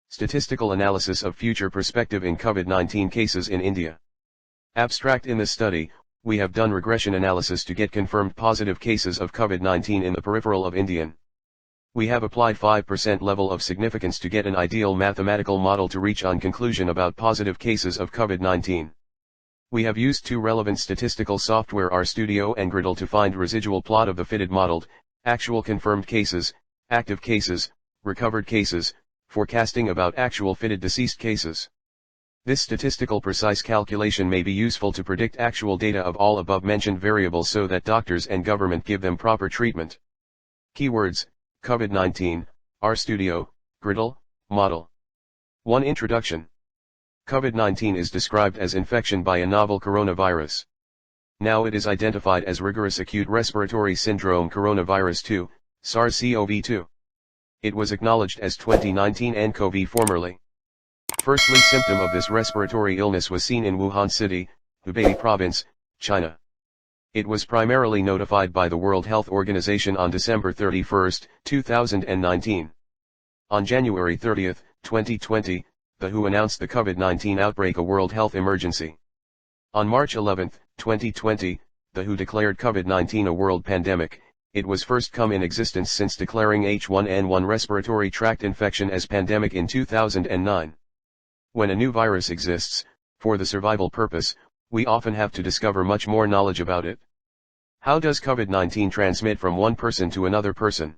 Statistical analysis of future perspective in COVID-19 cases in India. Abstract: in this study, we have done regression analysis to get confirmed positive cases of COVID-19 in the peripheral of Indian. We have applied 5% level of significance to get an ideal mathematical model to reach on conclusion about positive cases of COVID-19. We have used two relevant statistical software R Studio and Gretl to find residual plot of the fitted modeled, actual confirmed cases, active cases, recovered cases, forecasting about actual fitted deceased cases. This statistical precise calculation may be useful to predict actual data of all above mentioned variables so that doctors and government give them proper treatment. Keywords: COVID-19, R Studio, Gretl, Model. 1. Introduction. COVID-19 is described as infection by a novel coronavirus. Now it is identified as rigorous acute respiratory syndrome coronavirus 2, SARS-CoV-2. It was acknowledged as 2019 nCoV formerly. Firstly, symptom of this respiratory illness was seen in Wuhan City, Hubei Province, China. It was primarily notified by the World Health Organization on December 31, 2019. On January 30, 2020, the WHO announced the COVID-19 outbreak a World Health Emergency. On March 11, 2020, the WHO declared COVID-19 a world pandemic. It was first come in existence since declaring H1N1 respiratory tract infection as pandemic in 2009. When a new virus exists, for the survival purpose, we often have to discover much more knowledge about it. How does COVID-19 transmit from one person to another person?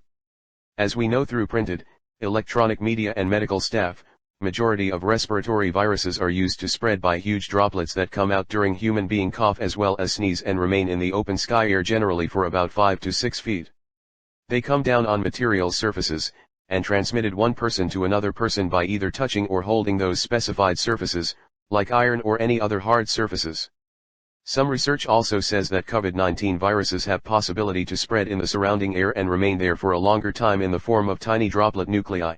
As we know through printed, electronic media and medical staff, majority of respiratory viruses are used to spread by huge droplets that come out during human being cough as well as sneeze and remain in the open sky air generally for about 5 to 6 feet. They come down on material surfaces, and transmitted one person to another person by either touching or holding those specified surfaces, like iron or any other hard surfaces. Some research also says that COVID-19 viruses have possibility to spread in the surrounding air and remain there for a longer time in the form of tiny droplet nuclei.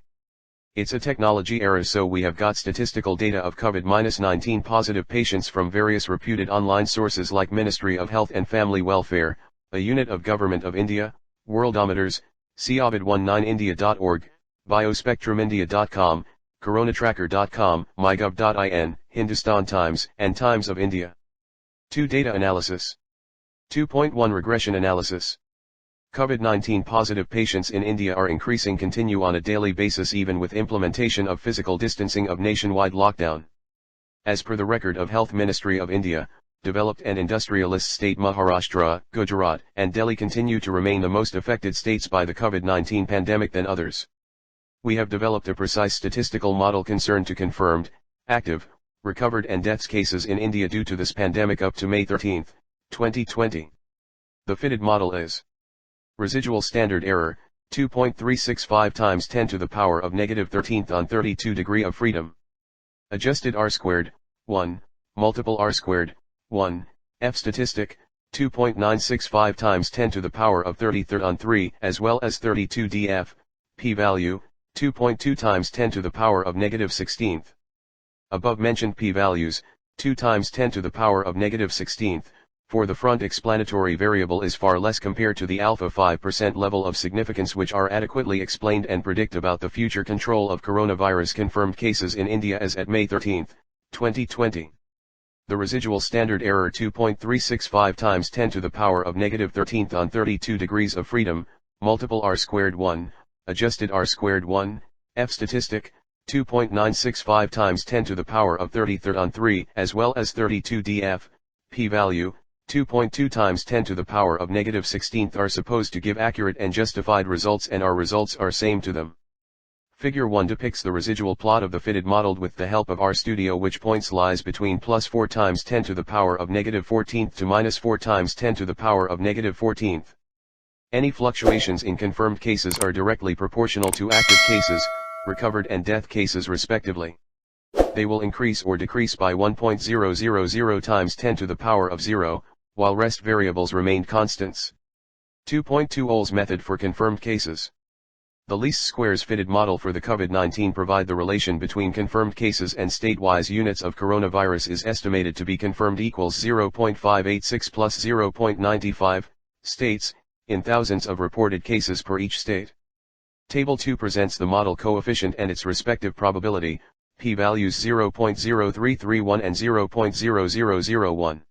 It's a technology error, so we have got statistical data of COVID-19 positive patients from various reputed online sources like Ministry of Health and Family Welfare, a unit of Government of India, Worldometers, covid19india.org, biospectrumindia.com, coronatracker.com, mygov.in, Hindustan Times, and Times of India. 2. Data analysis. 2.1 Regression analysis. COVID-19 positive patients in India are increasing continue on a daily basis even with implementation of physical distancing of nationwide lockdown. As per the record of Health Ministry of India, developed and industrialist state Maharashtra, Gujarat, and Delhi continue to remain the most affected states by the COVID-19 pandemic than others. We have developed a precise statistical model concerned to confirmed, active, recovered and deaths cases in India due to this pandemic up to May 13, 2020. The fitted model is residual standard error, 2.365 times 10 to the power of negative 13th on 32 degree of freedom. Adjusted R squared, 1, multiple R squared, 1, F statistic, 2.965 times 10 to the power of 33rd on 3 as well as 32 df, p-value, 2.2 times 10 to the power of negative 16th. Above mentioned p-values, 2 times 10 to the power of negative 16th, for the front explanatory variable is far less compared to the alpha 5% level of significance which are adequately explained and predict about the future control of coronavirus confirmed cases in India as at May 13, 2020. The residual standard error 2.365 times 10 to the power of negative 13th on 32 degrees of freedom, multiple R squared 1, adjusted R squared 1, F statistic, 2.965 times 10 to the power of 33rd on 3 as well as 32 df, p-value, 2.2 times 10 to the power of negative 16th are supposed to give accurate and justified results and our results are same to them. Figure 1 depicts the residual plot of the fitted modeled with the help of R Studio, which points lies between plus 4 times 10 to the power of negative 14th to minus 4 times 10 to the power of negative 14th. Any fluctuations in confirmed cases are directly proportional to active cases, recovered and death cases respectively. They will increase or decrease by 1.000 times 10 to the power of 0, while rest variables remained constants. 2.2 Ohls method for confirmed cases. The least squares fitted model for the COVID-19 provide the relation between confirmed cases and state-wise units of coronavirus is estimated to be confirmed equals 0.586 plus 0.95 states, in thousands of reported cases per each state. Table 2 presents the model coefficient and its respective probability, p-values 0.0331 and 0.0001.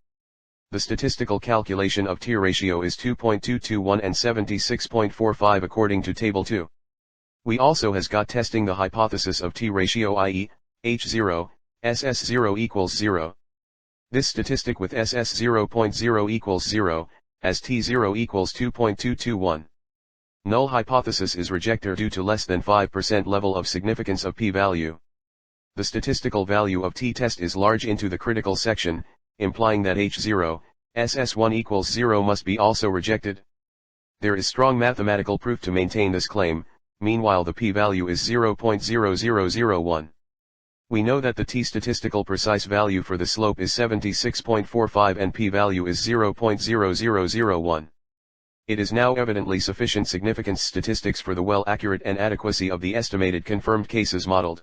The statistical calculation of t-ratio is 2.221 and 76.45 according to Table 2. We also has got testing the hypothesis of t-ratio, i.e., H0, SS0 equals 0. This statistic with SS 0.0 equals 0, as T0 equals 2.221. Null hypothesis is rejected due to less than 5% level of significance of p-value. The statistical value of t-test is large into the critical section, implying that H0, SS1 equals 0 must be also rejected. There is strong mathematical proof to maintain this claim, meanwhile the p-value is 0.0001. We know that the t-statistical precise value for the slope is 76.45 and p-value is 0.0001. It is now evidently sufficient significance statistics for the well accurate and adequacy of the estimated confirmed cases modeled.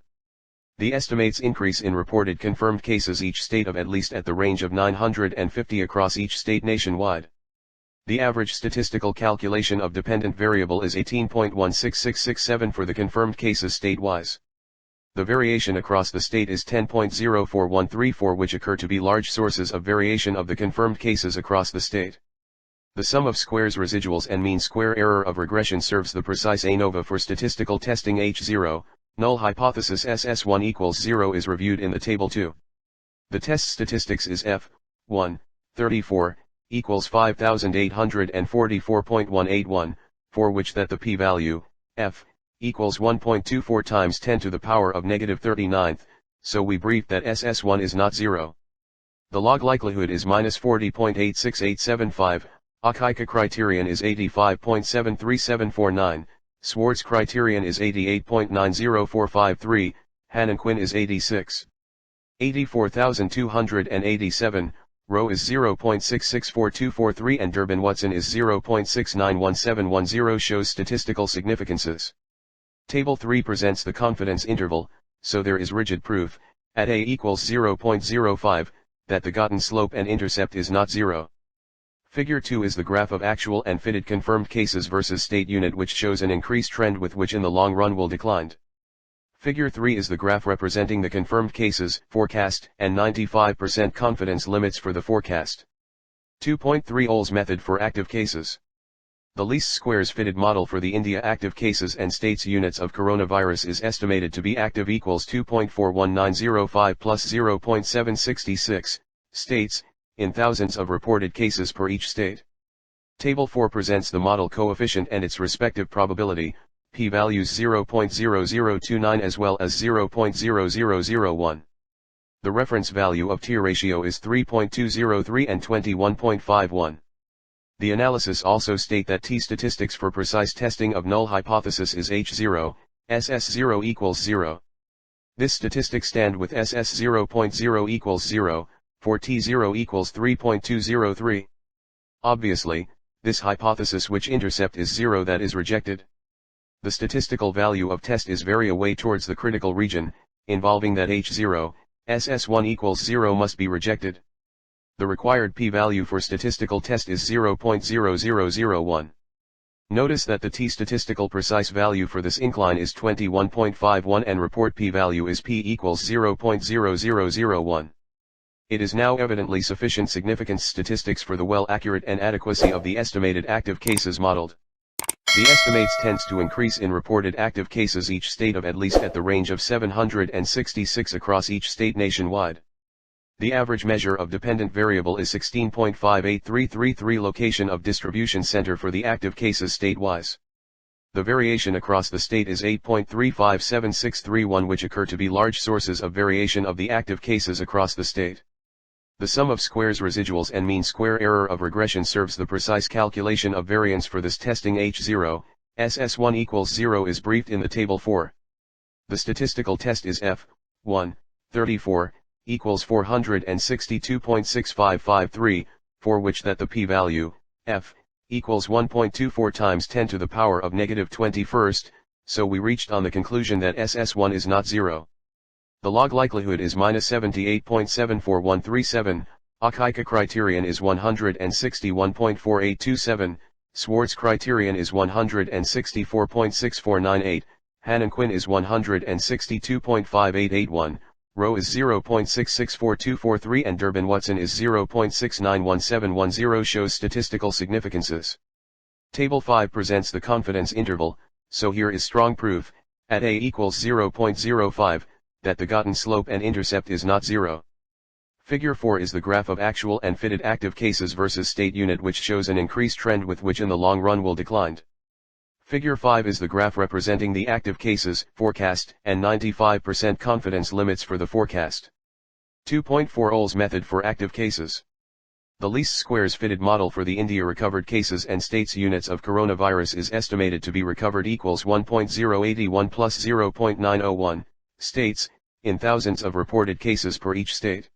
The estimates increase in reported confirmed cases each state of at least at the range of 950 across each state nationwide. The average statistical calculation of dependent variable is 18.16667 for the confirmed cases statewise. The variation across the state is 10.04134, which occur to be large sources of variation of the confirmed cases across the state. The sum of squares residuals and mean square error of regression serves the precise ANOVA for statistical testing H0, null hypothesis SS1 equals 0 is reviewed in the Table 2. The test statistics is F1, 34, equals 5844.181, for which that the p-value, F, equals 1.24 times 10 to the power of negative 39th, so we briefed that SS1 is not 0. The log likelihood is minus 40.86875, Akaika criterion is 85.73749, Swartz criterion is 88.90453, Hannan-Quinn is 84,287, Rho is 0.664243 and Durbin-Watson is 0.691710 shows statistical significances. Table 3 presents the confidence interval, so there is rigid proof, at A equals 0.05, that the gotten slope and intercept is not 0. Figure 2 is the graph of actual and fitted confirmed cases versus state unit, which shows an increased trend with which in the long run will decline. Figure 3 is the graph representing the confirmed cases, forecast, and 95% confidence limits for the forecast. 2.3 Ohl's method for active cases. The least squares fitted model for the India active cases and states units of coronavirus is estimated to be active equals 2.41905 plus 0.766, states, in thousands of reported cases per each state. Table 4 presents the model coefficient and its respective probability, p-values 0.0029 as well as 0.0001. The reference value of t-ratio is 3.203 and 21.51. The analysis also state that t-statistics for precise testing of null hypothesis is H0, SS0 equals 0. This statistic stand with SS 0.0 equals 0, for T0 equals 3.203. Obviously, this hypothesis which intercept is 0 that is rejected. The statistical value of test is very away towards the critical region, involving that H0, SS1 equals 0 must be rejected. The required p-value for statistical test is 0.0001. Notice that the t-statistical precise value for this incline is 21.51 and report p-value is p equals 0.0001. It is now evidently sufficient significance statistics for the well accurate and adequacy of the estimated active cases modeled. The estimates tends to increase in reported active cases each state of at least at the range of 766 across each state nationwide. The average measure of dependent variable is 16.58333 location of distribution center for the active cases statewise. The variation across the state is 8.357631, which occur to be large sources of variation of the active cases across the state. The sum of squares residuals and mean square error of regression serves the precise calculation of variance for this testing H0, SS1 equals 0 is briefed in the Table 4. The statistical test is F1, 34, equals 462.6553, for which that the p-value, F, equals 1.24 times 10 to the power of negative 21st, so we reached on the conclusion that SS1 is not 0. The log likelihood is minus 78.74137, Akaika criterion is 161.4827, Swartz criterion is 164.6498, Hanan-Quinn is 162.5881, Rowe is 0.664243 and Durbin-Watson is 0.691710 shows statistical significances. Table 5 presents the confidence interval, so here is strong proof, at a equals 0.05, that the gotten slope and intercept is not 0. Figure 4 is the graph of actual and fitted active cases versus state unit which shows an increased trend with which in the long run will decline. Figure 5 is the graph representing the active cases, forecast, and 95% confidence limits for the forecast. 2.4 Ohl's method for active cases. The least squares fitted model for the India recovered cases and states units of coronavirus is estimated to be recovered equals 1.081 plus 0.901, states, in thousands of reported cases per each state.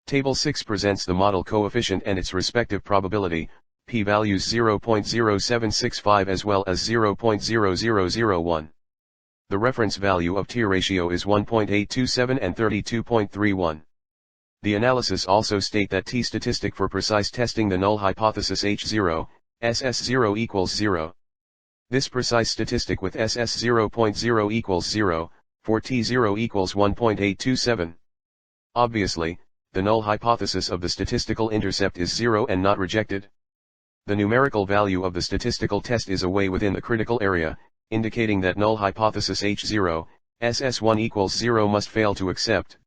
Table 6 presents the model coefficient and its respective probability, p-values 0.0765 as well as 0.0001. The reference value of t-ratio is 1.827 and 32.31. The analysis also state that t-statistic for precise testing the null hypothesis H0, SS0 equals 0. This precise statistic with SS 0.0 equals 0, for t0 equals 1.827. Obviously, the null hypothesis of the statistical intercept is 0 and not rejected. The numerical value of the statistical test is away within the critical area, indicating that null hypothesis H0, SS1 equals 0 must fail to accept.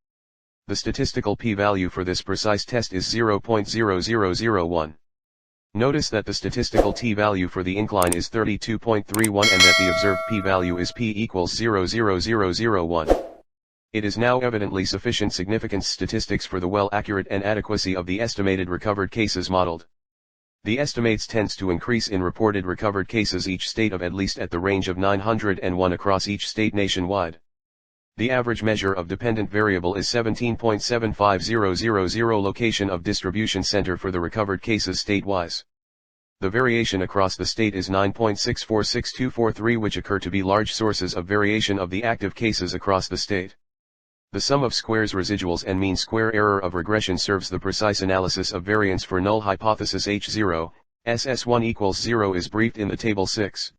The statistical p-value for this precise test is 0.0001. Notice that the statistical t-value for the incline is 32.31 and that the observed p-value is p equals 0.0001. It is now evidently sufficient significance statistics for the well accurate and adequacy of the estimated recovered cases modeled. The estimates tends to increase in reported recovered cases each state of at least at the range of 901 across each state nationwide. The average measure of dependent variable is 17.75000 location of distribution center for the recovered cases statewise. The variation across the state is 9.646243 which occur to be large sources of variation of the active cases across the state. The sum of squares residuals and mean square error of regression serves the precise analysis of variance for null hypothesis H0, SS1 equals 0 is briefed in the table 6.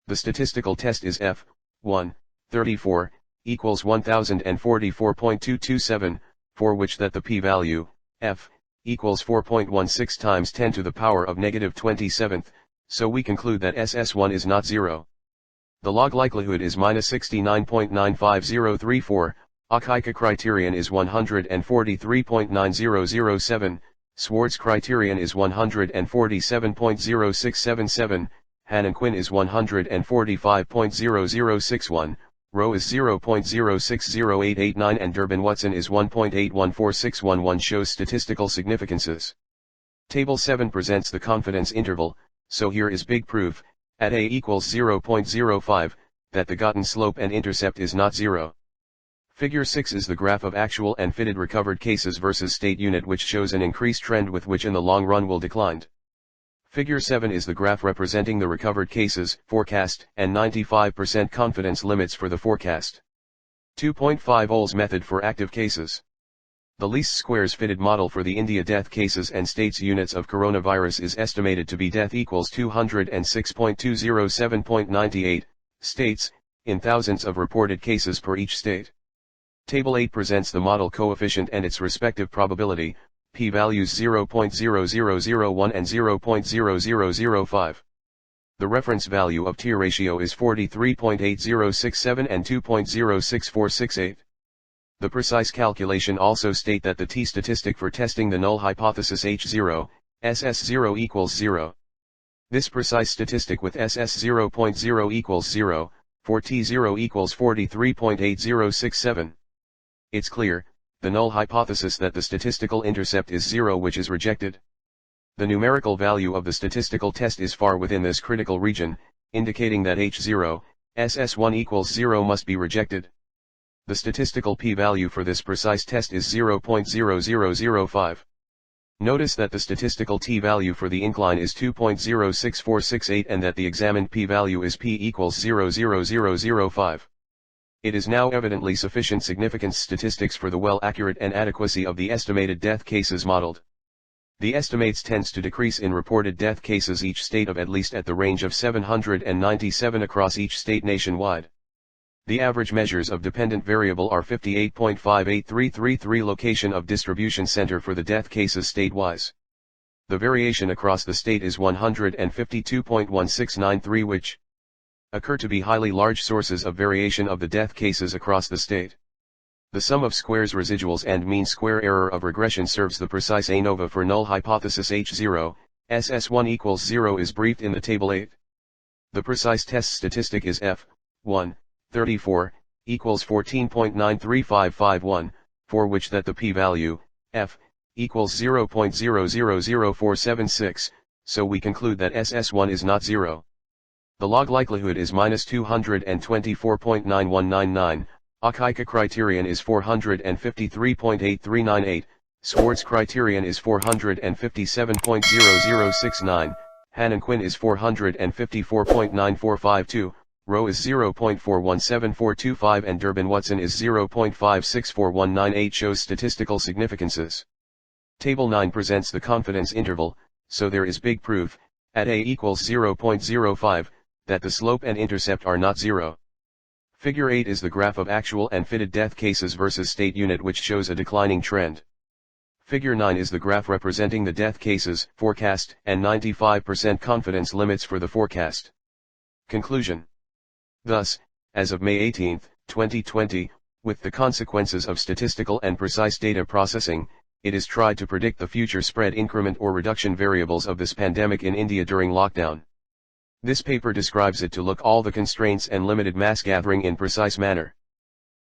The statistical test is F1, 34, equals 1044.227, for which that the p-value, f, equals 4.16 times 10 to the power of negative 27th, so we conclude that SS1 is not 0. The log likelihood is minus 69.95034, Akaika criterion is 143.9007, Swartz criterion is 147.0677, Hanan-Quinn is 145.0061, Rowe is 0.060889 and Durbin-Watson is 1.814611 shows statistical significances. Table 7 presents the confidence interval, so here is big proof, at a equals 0.05, that the gotten slope and intercept is not 0. Figure 6 is the graph of actual and fitted recovered cases versus state unit which shows an increased trend with which in the long run will decline. Figure 7 is the graph representing the recovered cases, forecast, and 95% confidence limits for the forecast. 2.5 Ohl's method for active cases. The least squares fitted model for the India death cases and states units of coronavirus is estimated to be death equals 206.207.98, states, in thousands of reported cases per each state. Table 8 presents the model coefficient and its respective probability, p-values 0.0001 and 0.0005. The reference value of t-ratio is 43.8067 and 2.06468. The precise calculation also state that the t-statistic for testing the null hypothesis H0, SS0 equals 0. This precise statistic with SS 0.0 equals 0, for t0 equals 43.8067. It's clear, the null hypothesis that the statistical intercept is 0 which is rejected. The numerical value of the statistical test is far within this critical region, indicating that H0, SS1 equals 0 must be rejected. The statistical p-value for this precise test is 0.0005. Notice that the statistical t-value for the incline is 2.06468 and that the examined p-value is p equals 0.0005. It is now evidently sufficient significance statistics for the well accurate and adequacy of the estimated death cases modeled. The estimates tends to decrease in reported death cases each state of at least at the range of 797 across each state nationwide. The average measures of dependent variable are 58.58333 location of distribution center for the death cases state-wise. The variation across the state is 152.1693 which occur to be highly large sources of variation of the death cases across the state. The sum of squares residuals and mean square error of regression serves the precise ANOVA for null hypothesis H0, SS1 equals 0 is briefed in the table 8. The precise test statistic is F1, 34, equals 14.93551, for which that the p-value, F, equals 0.000476, so we conclude that SS1 is not 0. The log likelihood is minus 224.9199, Akaika criterion is 453.8398, Swartz criterion is 457.0069, Hanan-Quinn is 454.9452, Rho is 0.417425 and Durbin-Watson is 0.564198 shows statistical significances. Table 9 presents the confidence interval, so there is big proof, at a equals 0.05, that the slope and intercept are not 0. Figure 8 is the graph of actual and fitted death cases versus state unit which shows a declining trend. Figure 9 is the graph representing the death cases, forecast, and 95% confidence limits for the forecast. Conclusion. Thus, as of May 18, 2020, with the consequences of statistical and precise data processing, it is tried to predict the future spread increment or reduction variables of this pandemic in India during lockdown. This paper describes it to look all the constraints and limited mass gathering in precise manner.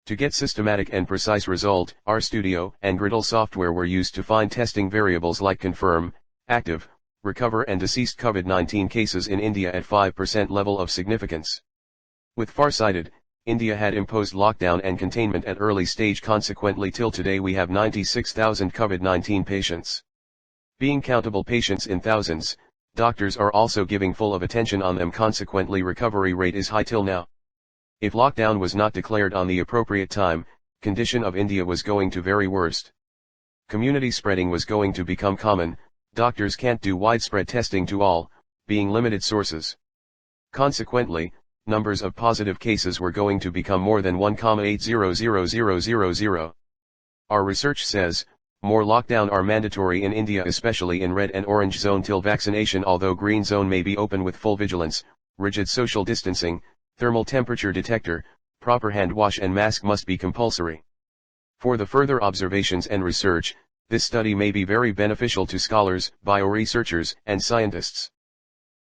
To get systematic and precise result, R Studio and Gretl software were used to find testing variables like confirm, active, recover and deceased COVID-19 cases in India at 5% level of significance. With farsighted, India had imposed lockdown and containment at early stage, consequently till today we have 96,000 COVID-19 patients. Being countable patients in thousands, doctors are also giving full of attention on them, consequently recovery rate is high till now. If lockdown was not declared on the appropriate time, condition of India was going to very worst. Community spreading was going to become common, doctors can't do widespread testing to all, being limited sources. Consequently, numbers of positive cases were going to become more than 1,800,000. Our research says, more lockdown are mandatory in India, especially in red and orange zone till vaccination, although green zone may be open with full vigilance, rigid social distancing, thermal temperature detector, proper hand wash and mask must be compulsory. For the further observations and research, this study may be very beneficial to scholars, bioresearchers, and scientists.